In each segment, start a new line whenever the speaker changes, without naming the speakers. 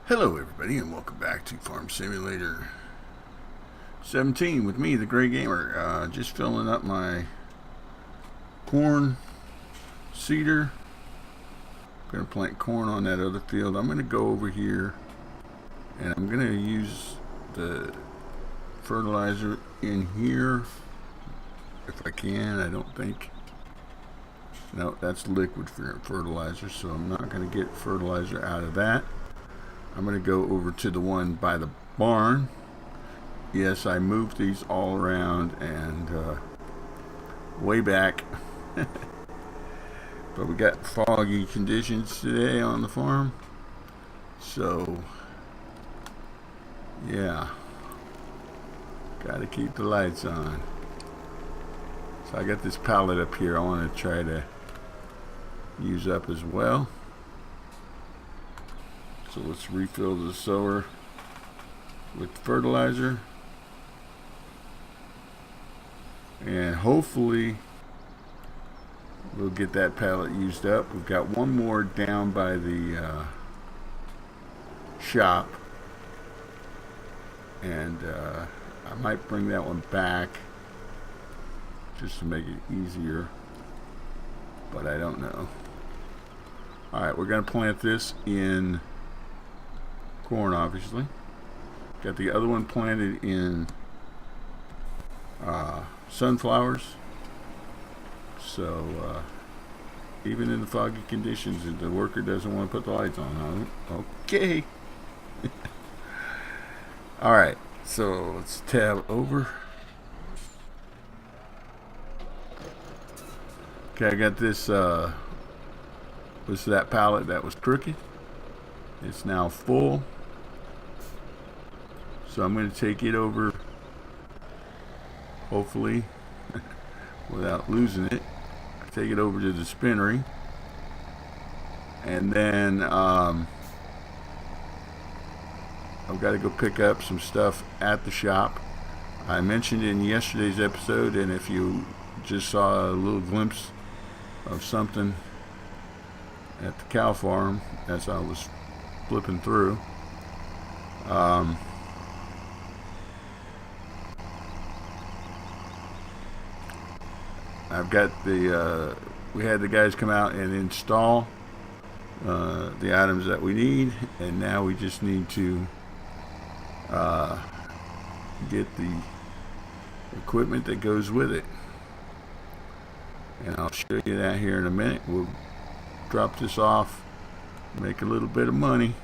Hello everybody and welcome back to Farm Simulator 17 with me, the Gray Gamer. Just filling up my corn seeder. Gonna plant corn on that other field. I'm gonna go over here and I'm gonna use the fertilizer in here if I can. I don't think, no, that's liquid fertilizer, so I'm not gonna get fertilizer out of that. I'm going to go over to the one by the barn. Yes, I moved these all around and way back. But we got foggy conditions today on the farm. So, yeah. Got to keep the lights on. So I got this pallet up here I want to try to use up as well. So let's refill the sower with fertilizer, and hopefully we'll get that pallet used up. We've got one more down by the shop, and I might bring that one back just to make it easier, but I don't know. Alright, we're going to plant this in corn, obviously. Got the other one planted in sunflowers. So even in the foggy conditions, if the worker doesn't want to put the lights on, okay. Alright, so let's tab over. Okay, I got this was that pallet that was crooked. It's now full. So I'm going to take it over, hopefully, without losing it. Take it over to the spinnery. And then I've got to go pick up some stuff at the shop. I mentioned in yesterday's episode, and if you just saw a little glimpse of something at the cow farm as I was flipping through, I've got the we had the guys come out and install the items that we need, and now we just need to get the equipment that goes with it, and I'll show you that here in a minute. We'll drop this off, make a little bit of money,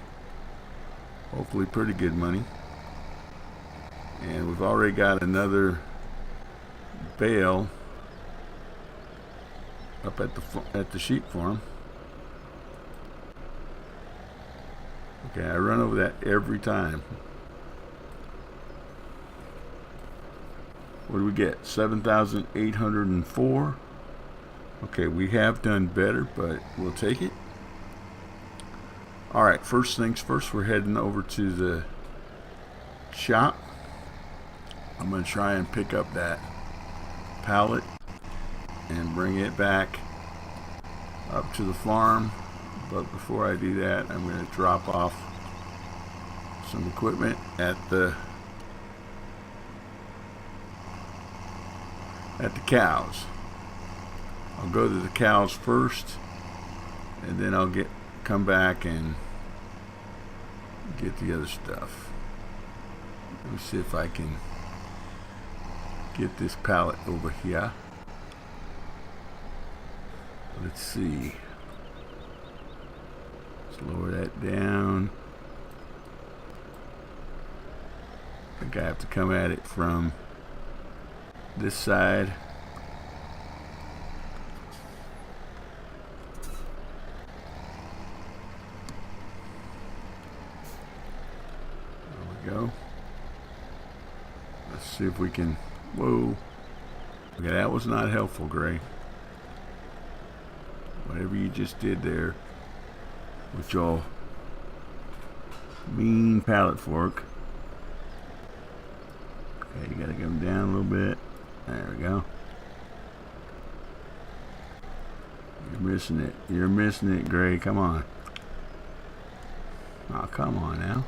hopefully pretty good money, and we've already got another bale up at the sheep farm. Okay, I run over that every time. What do we get? 7,804. Okay, we have done better, but we'll take it. Alright, first things first, we're heading over to the shop. I'm going to try and pick up that pallet and bring it back up to the farm, but before I do that, I'm going to drop off some equipment at the cows. I'll go to the cows first, and then I'll come back and get the other stuff. Let me see if I can get this pallet over here. Let's see. Let's lower that down. I think I have to come at it from this side. There we go. Let's see if we can. Whoa. Okay, that was not helpful, Gray. Whatever you just did there with your mean pallet fork. Okay, you gotta come down a little bit. There we go. You're missing it. You're missing it, Gray. Come on. Oh, come on now.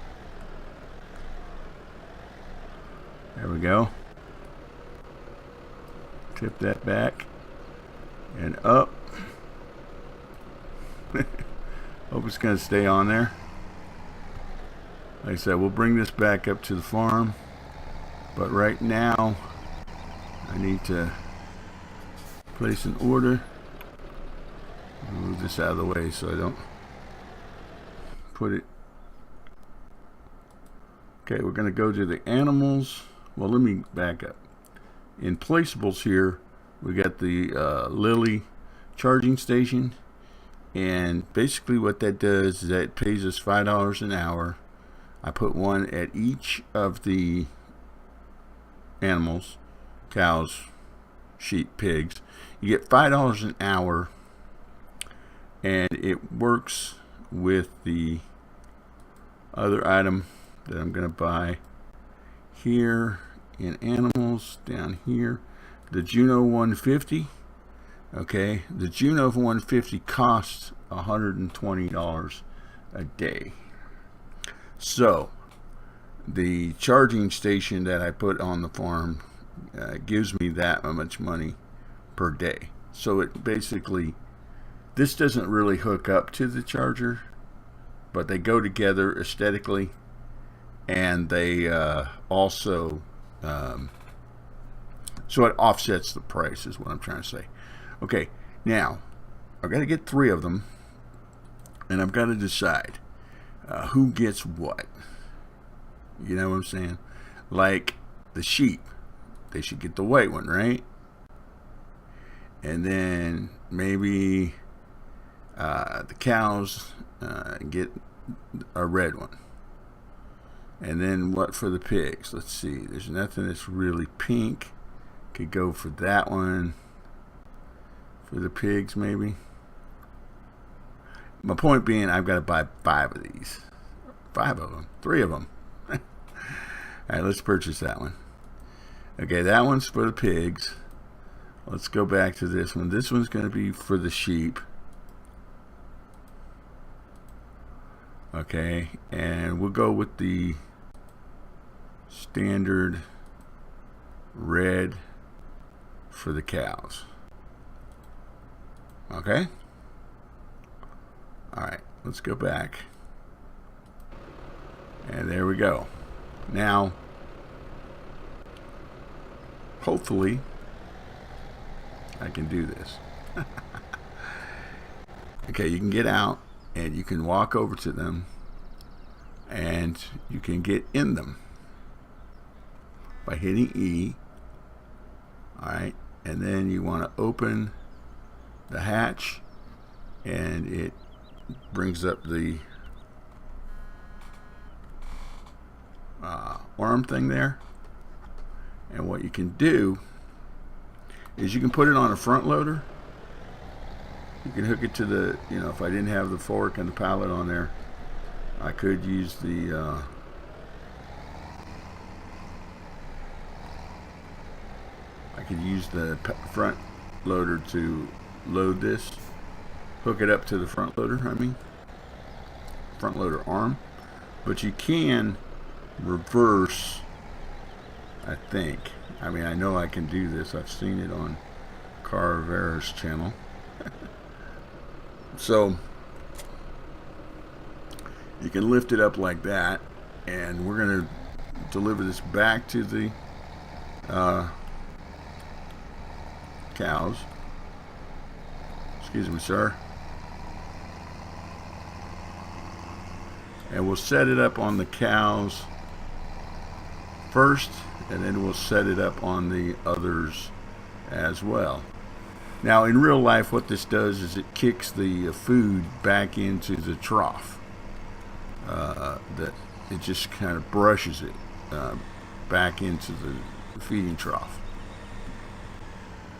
There we go. Tip that back and up. Hope it's going to stay on there. Like I said, we'll bring this back up to the farm, but right now I need to place an order. Move this out of the way so I don't put it. Okay, we're going to go to the animals. Well, let me back up. In placeables here, we got the Lily charging station, and basically what that does is that it pays us $5 an hour. I put one at each of the animals, cows, sheep, pigs. You get $5 an hour, and it works with the other item that I'm going to buy here in animals down here, the Juno 150. Okay, the Juno 150 costs $120 a day. So the charging station that I put on the farm gives me that much money per day. So it basically, this doesn't really hook up to the charger, but they go together aesthetically, and they also so it offsets the price is what I'm trying to say. Okay, now I've got to get 3 of them, and I've got to decide who gets what. You know what I'm saying? Like the sheep, they should get the white one, right? And then maybe the cows get a red one. And then what for the pigs? Let's see. There's nothing that's really pink. Could go for that one. For the pigs, maybe. My point being, I've got to buy 5 of these. 5 of them. 3 of them. All right, let's purchase that one. Okay, that one's for the pigs. Let's go back to this one. This one's going to be for the sheep. Okay, and we'll go with the standard red for the cows. Okay. All right, let's go back. And there we go. Now, hopefully, I can do this. Okay, you can get out and you can walk over to them and you can get in them by hitting E. All right, and then you want to open the hatch, and it brings up the arm thing there. And what you can do is you can put it on a front loader. You can hook it to the, you know, if I didn't have the fork and the pallet on there, I could use the front loader to load this. Hook it up to the front loader, front loader arm. But you can reverse, I think. I mean, I know I can do this. I've seen it on Carvera's channel. So you can lift it up like that, and we're going to deliver this back to the cows. Excuse me, sir. And we'll set it up on the cows first, and then we'll set it up on the others as well. Now, in real life, what this does is it kicks the food back into the trough. That it just kind of brushes it back into the feeding trough,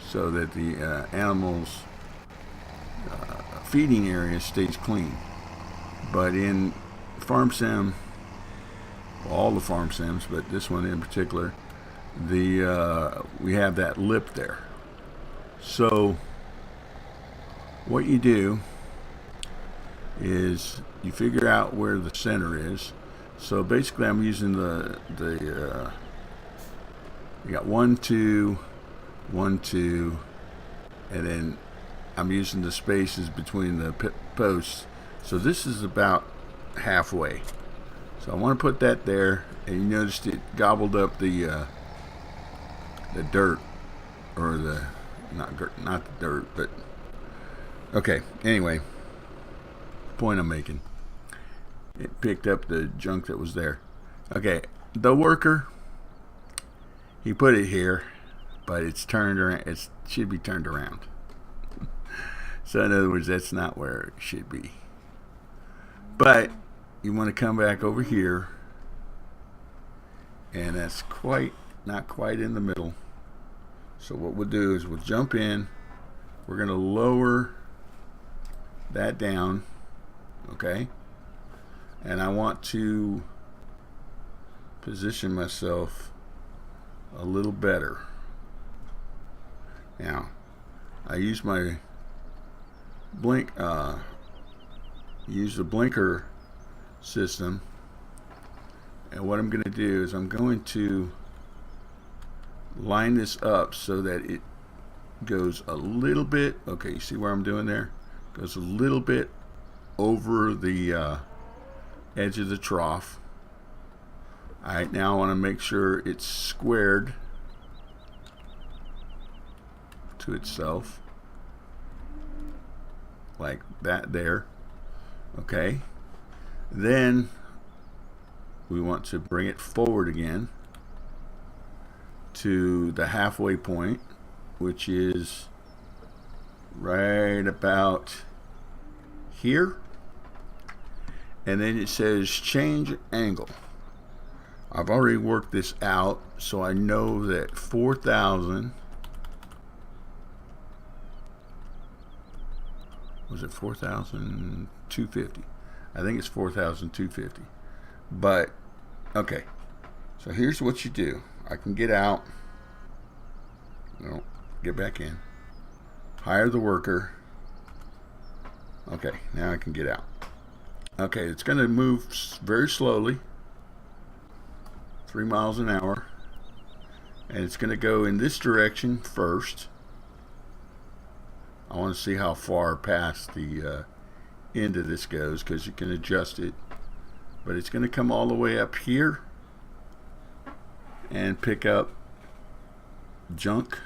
so that the animals' feeding area stays clean. But in Farm Sim, well, all the Farm Sims, but this one in particular, we have that lip there. So what you do is you figure out where the center is. So basically I'm using you got 1, 2, 1, 2, and then I'm using the spaces between the posts. So this is about halfway. So I want to put that there, and you noticed it gobbled up the dirt, or the not the dirt, but okay. Anyway, point I'm making, it picked up the junk that was there. Okay, the worker, he put it here, but it's turned around. It should be turned around. So in other words, that's not where it should be. But you want to come back over here, and that's not quite in the middle. So what we'll do is we'll jump in. We're going to lower that down, okay? And I want to position myself a little better. Now, I use my use the blinker system, and what I'm going to do is I'm going to line this up so that it goes a little bit, okay, you see where I'm doing there? Goes a little bit over the edge of the trough. Alright, now I want to make sure it's squared to itself, like that there. Okay, then we want to bring it forward again to the halfway point, which is right about here, and then it says change angle. I've already worked this out, so I know that 4,000, was it 4,250? I think it's 4,250. But okay, so here's what you do. I can get out, no, get back in, hire the worker. Okay, now I can get out. Okay, it's going to move very slowly, 3 miles an hour, and it's going to go in this direction first. I want to see how far past the end of this goes, because you can adjust it, but it's going to come all the way up here and pick up junk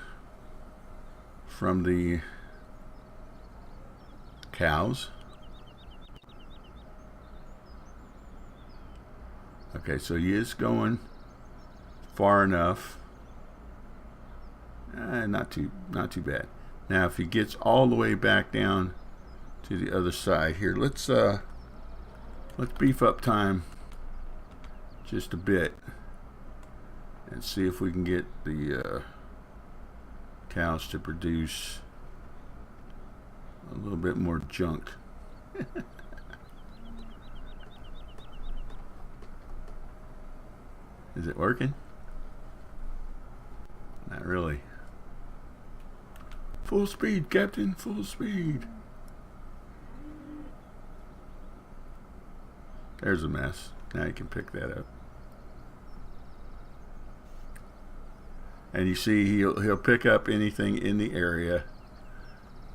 from the cows. Okay, so he is going far enough. Not too bad. Now if he gets all the way back down to the other side here, let's beef up time just a bit and see if we can get the cows to produce a little bit more junk. Is it working? Not really. Full speed, Captain, full speed. There's a mess. Now you can pick that up. And you see he'll pick up anything in the area,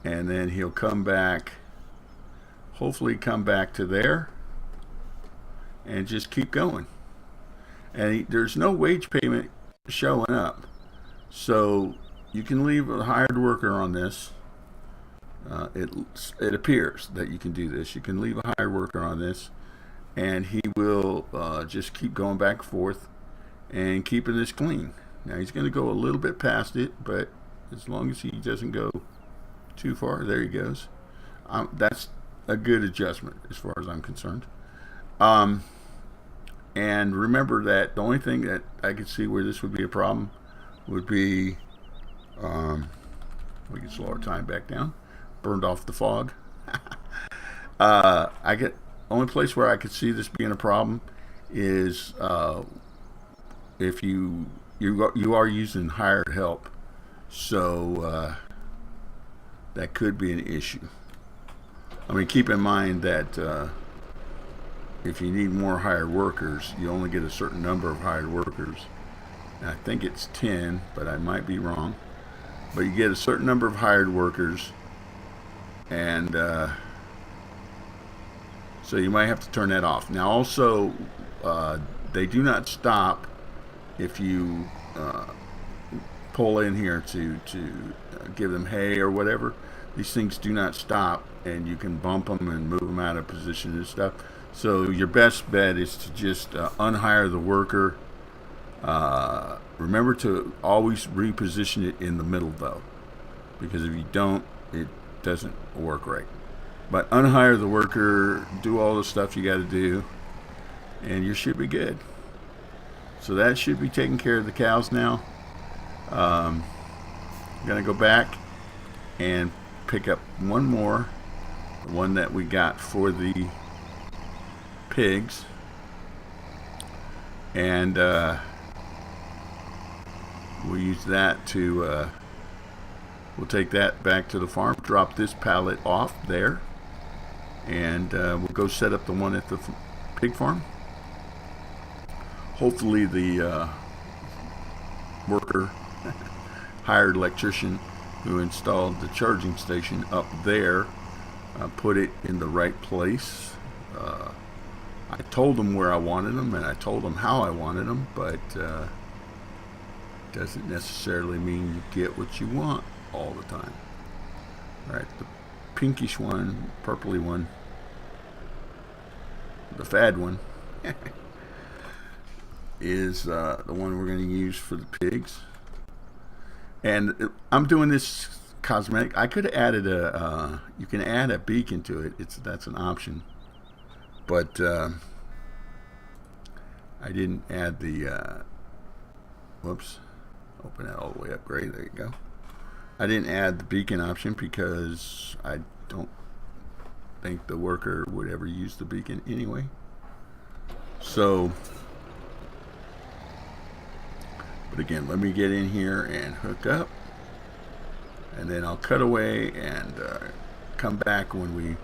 and then he'll come back, hopefully come back to there, and just keep going. And there's no wage payment showing up, so you can leave a hired worker on this. It appears that you can do this. You can leave a hired worker on this, and he will just keep going back and forth and keeping this clean. Now he's going to go a little bit past it, but as long as he doesn't go too far, there he goes. That's a good adjustment as far as I'm concerned. And remember that the only thing that I could see where this would be a problem would be, we can slow our time back down, burned off the fog. Only place where I could see this being a problem is if you are using hired help, so that could be an issue. I mean, keep in mind that if you need more hired workers, you only get a certain number of hired workers. And I think it's 10, but I might be wrong. But you get a certain number of hired workers, and so you might have to turn that off. Now also, they do not stop if you pull in here to give them hay or whatever. These things do not stop, and you can bump them and move them out of position and stuff. So your best bet is to just unhire the worker. Remember to always reposition it in the middle though, because if you don't, it doesn't work right. But unhire the worker, do all the stuff you got to do, and you should be good. So that should be taking care of the cows now. I'm gonna go back and pick up one more, the one that we got for the pigs, and we'll use that to we'll take that back to the farm, drop this pallet off there, and we'll go set up the one at the pig farm. Hopefully the worker hired electrician who installed the charging station up there put it in the right place. I told them where I wanted them, and I told them how I wanted them, but doesn't necessarily mean you get what you want all the time. Alright, the pinkish one, purpley one, the fad one is the one we're going to use for the pigs. And I'm doing this cosmetic. I could have added a you can add a beacon to it. That's an option, but I didn't add the whoops, open that all the way up. Great, there you go. I didn't add the beacon option because I don't think the worker would ever use the beacon anyway. So, but again, let me get in here and hook up, and then I'll cut away and come back when we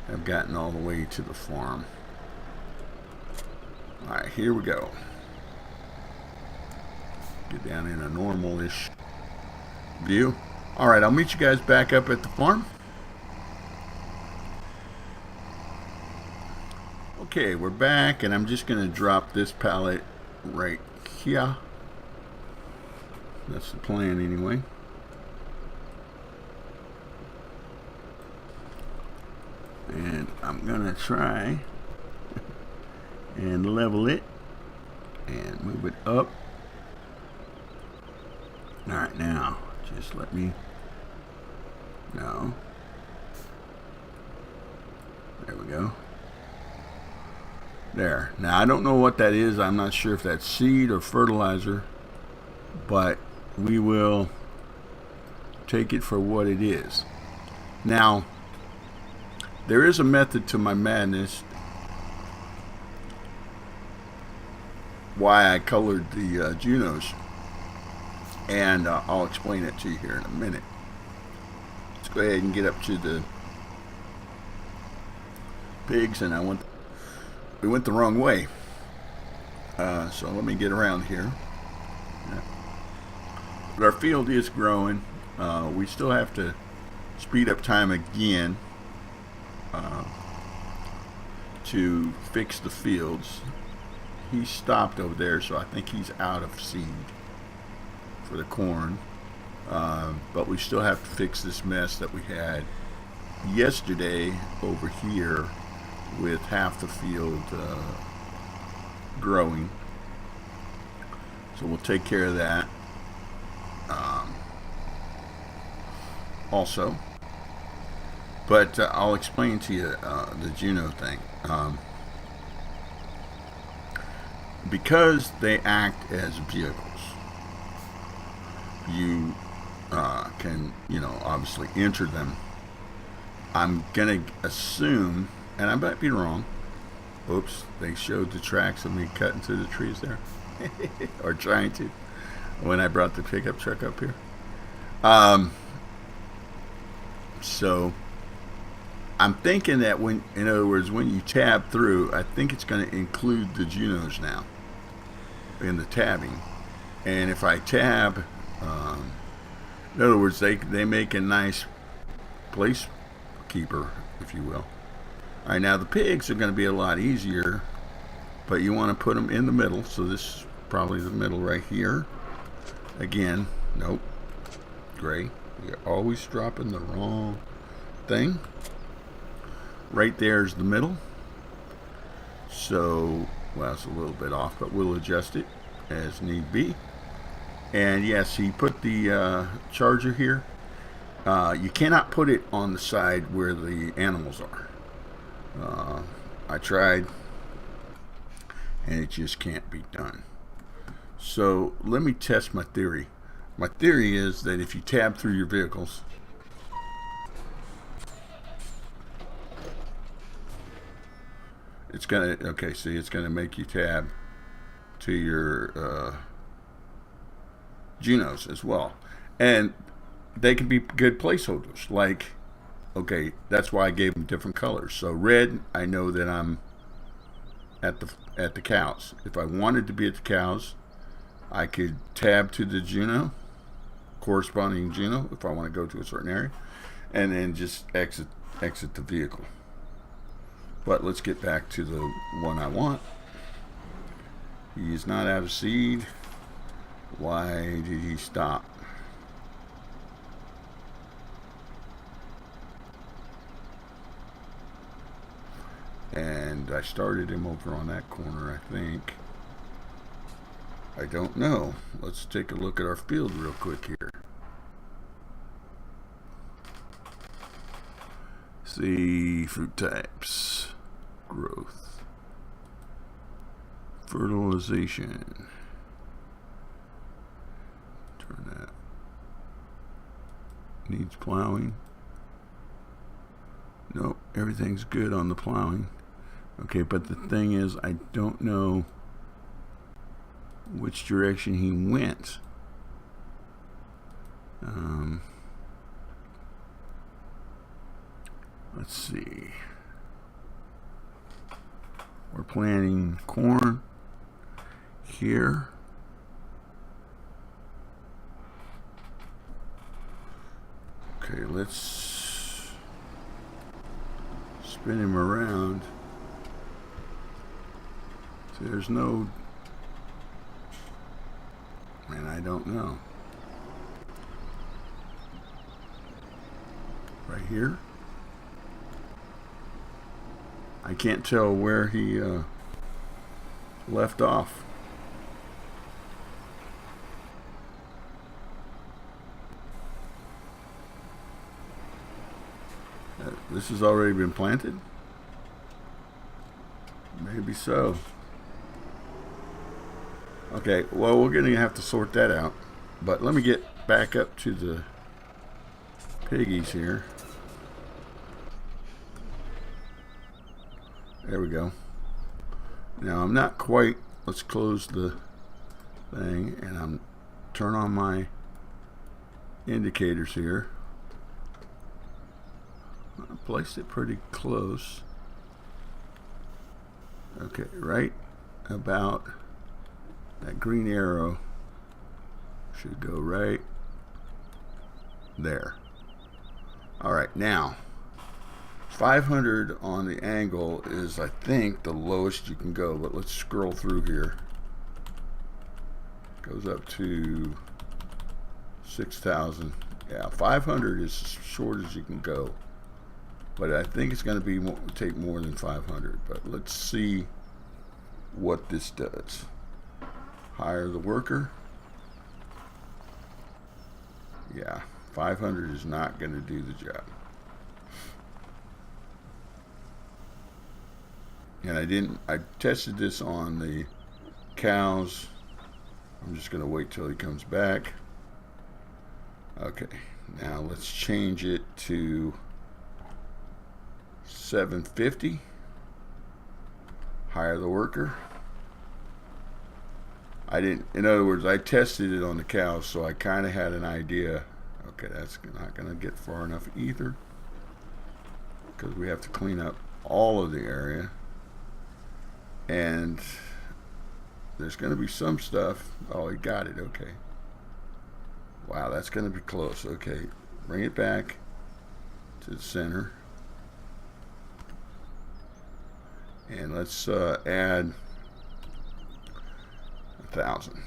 have gotten all the way to the farm. Alright, here we go. Get down in a normal-ish view. Alright, I'll meet you guys back up at the farm. Okay, we're back, and I'm just going to drop this pallet right here. That's the plan anyway. And I'm going to try and level it and move it up. Alright, now just let me know. There we go. There. Now I don't know what that is. I'm not sure if that's seed or fertilizer, but we will take it for what it is. Now there is a method to my madness why I colored the Junos, and I'll explain it to you here in a minute. Let's go ahead and get up to the pigs, and we went the wrong way, so let me get around here. But our field is growing. We still have to speed up time again to fix the fields. He stopped over there, so I think he's out of seed for the corn, but we still have to fix this mess that we had yesterday over here with half the field growing. So we'll take care of that also, but I'll explain to you the Juno thing. Because they act as vehicles, you can, obviously enter them. I'm gonna assume, and I might be wrong. Oops, they showed the tracks of me cutting through the trees there, or trying to, when I brought the pickup truck up here. So I'm thinking that when, in other words, when you tab through, I think it's going to include the Junos now in the tabbing. And if I tab, in other words, they make a nice place keeper, if you will. All right, now the pigs are going to be a lot easier, but you want to put them in the middle. So this is probably the middle right here. Again, nope, gray. You're always dropping the wrong thing. Right there's the middle. So, well, it's a little bit off, but we'll adjust it as need be. And yes, he put the charger here. You cannot put it on the side where the animals are. I tried, and it just can't be done. So let me test my theory. My theory is that if you tab through your vehicles, it's gonna, okay, see, it's gonna make you tab to your Junos as well, and they can be good placeholders. Like, okay, that's why I gave them different colors. So red, I know that I'm at the cows. If I wanted to be at the cows, I could tab to the Juno, corresponding Juno, if I want to go to a certain area, and then just exit the vehicle. But let's get back to the one I want. He is not out of seed. Why did he stop? And I started him over on that corner, I think. I don't know. Let's take a look at our field real quick here. See, fruit types, growth, fertilization. Turn that. Needs plowing. Nope, everything's good on the plowing. Okay, but the thing is, I don't know which direction he went. Let's see. We're planting corn here. Okay, let's spin him around. See, there's no, and I don't know. Right here. I can't tell where he left off. This has already been planted? Maybe so. Okay, well, we're going to have to sort that out. But let me get back up to the piggies here. There we go. Now, I'm not quite, let's close the thing, and I'm turn on my indicators here. I placed it pretty close. Okay, right about that green arrow should go right there. All right, now 500 on the angle is, I think, the lowest you can go, but let's scroll through here. Goes up to 6,000. Yeah, 500 is as short as you can go, but I think it's going to be take more than 500. But let's see what this does. Hire the worker. Yeah, 500 is not going to do the job. And I tested this on the cows. I'm just going to wait till he comes back. Okay, now let's change it to 750. Hire the worker. In other words, I tested it on the cows, so I kind of had an idea. Okay, that's not going to get far enough either. because we have to clean up all of the area. And there's going to be some stuff. Oh, he got it. Okay. Wow, that's going to be close. Okay, bring it back to the center. And let's add 1,000.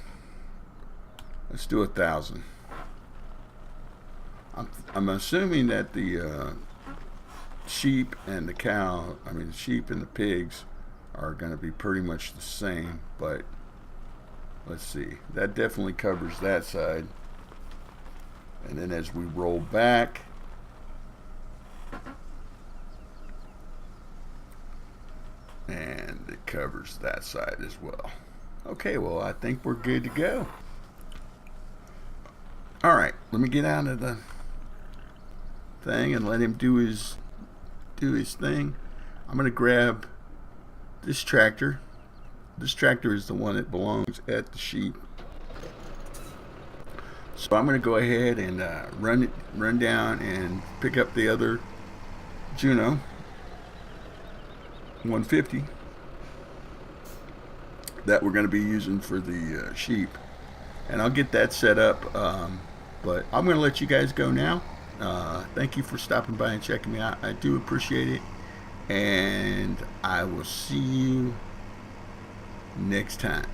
Let's do 1,000. I'm assuming that the sheep and the the sheep and the pigs are going to be pretty much the same, but let's see. That definitely covers that side. And then as we roll back, and it covers that side as well. Okay, well, I think we're good to go. All right, let me get out of the thing and let him do his thing. I'm going to grab this tractor. This tractor is the one that belongs at the sheep. So I'm going to go ahead and run down and pick up the other Juno 150 that we're going to be using for the sheep, and I'll get that set up. But I'm going to let you guys go now. Thank you for stopping by and checking me out. I do appreciate it, and I will see you next time.